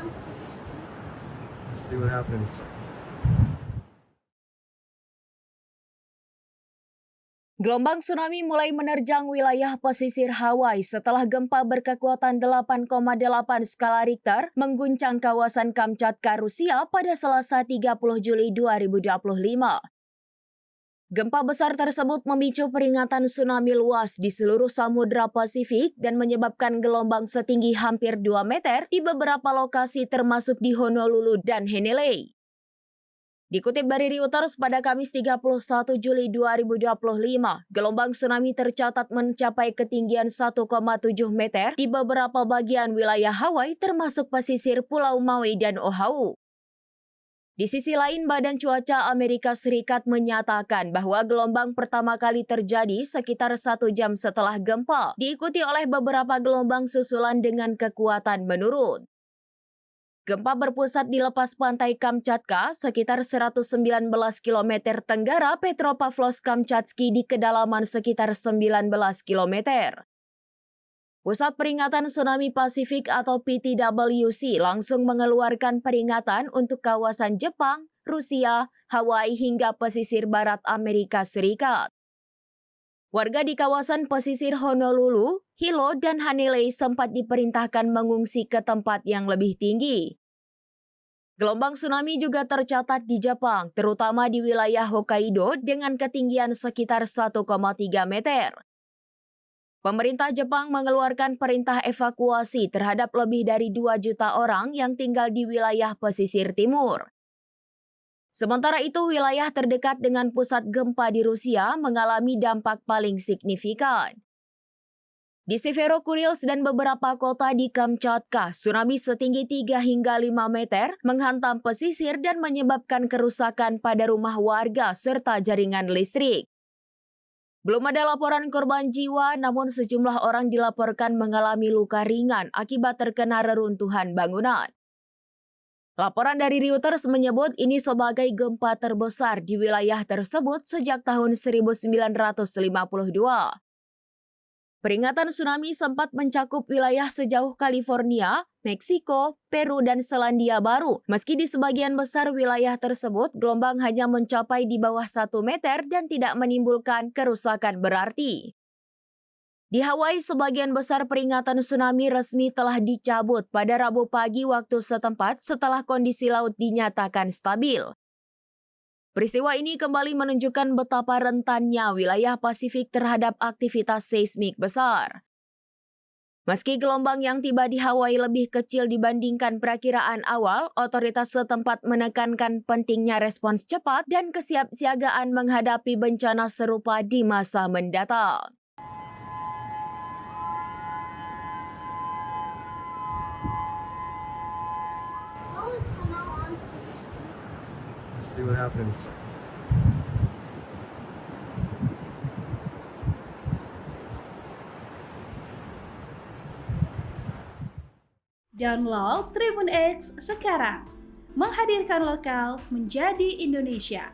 Let's see what happens. Gelombang tsunami mulai menerjang wilayah pesisir Hawaii setelah gempa berkekuatan 8,8 skala Richter mengguncang kawasan Kamchatka, Rusia pada Selasa 30 Juli 2025. Gempa besar tersebut memicu peringatan tsunami luas di seluruh Samudra Pasifik dan menyebabkan gelombang setinggi hampir 2 meter di beberapa lokasi termasuk di Honolulu dan Hanalei. Dikutip dari Reuters pada Kamis 31 Juli 2025, gelombang tsunami tercatat mencapai ketinggian 1,7 meter di beberapa bagian wilayah Hawaii termasuk pesisir Pulau Maui dan Oahu. Di sisi lain, Badan Cuaca Amerika Serikat menyatakan bahwa gelombang pertama kali terjadi sekitar 1 jam setelah gempa, diikuti oleh beberapa gelombang susulan dengan kekuatan menurun. Gempa berpusat di lepas pantai Kamchatka, sekitar 119 km tenggara Petropavlovsk-Kamchatski di kedalaman sekitar 19 km. Pusat Peringatan Tsunami Pasifik atau PTWC langsung mengeluarkan peringatan untuk kawasan Jepang, Rusia, Hawaii hingga pesisir barat Amerika Serikat. Warga di kawasan pesisir Honolulu, Hilo, dan Hanalei sempat diperintahkan mengungsi ke tempat yang lebih tinggi. Gelombang tsunami juga tercatat di Jepang, terutama di wilayah Hokkaido dengan ketinggian sekitar 1,3 meter. Pemerintah Jepang mengeluarkan perintah evakuasi terhadap lebih dari 2 juta orang yang tinggal di wilayah pesisir timur. Sementara itu, wilayah terdekat dengan pusat gempa di Rusia mengalami dampak paling signifikan. Di Severokurilsk dan beberapa kota di Kamchatka, tsunami setinggi 3 hingga 5 meter menghantam pesisir dan menyebabkan kerusakan pada rumah warga serta jaringan listrik. Belum ada laporan korban jiwa, namun sejumlah orang dilaporkan mengalami luka ringan akibat terkena reruntuhan bangunan. Laporan dari Reuters menyebut ini sebagai gempa terbesar di wilayah tersebut sejak tahun 1952. Peringatan tsunami sempat mencakup wilayah sejauh California, Meksiko, Peru, dan Selandia Baru. Meski di sebagian besar wilayah tersebut, gelombang hanya mencapai di bawah 1 meter dan tidak menimbulkan kerusakan berarti. Di Hawaii, sebagian besar peringatan tsunami resmi telah dicabut pada Rabu pagi waktu setempat setelah kondisi laut dinyatakan stabil. Peristiwa ini kembali menunjukkan betapa rentannya wilayah Pasifik terhadap aktivitas seismik besar. Meski gelombang yang tiba di Hawaii lebih kecil dibandingkan perakiraan awal, otoritas setempat menekankan pentingnya respons cepat dan kesiapsiagaan menghadapi bencana serupa di masa mendatang. Let's see what happens. Download Tribun X sekarang, menghadirkan lokal menjadi Indonesia.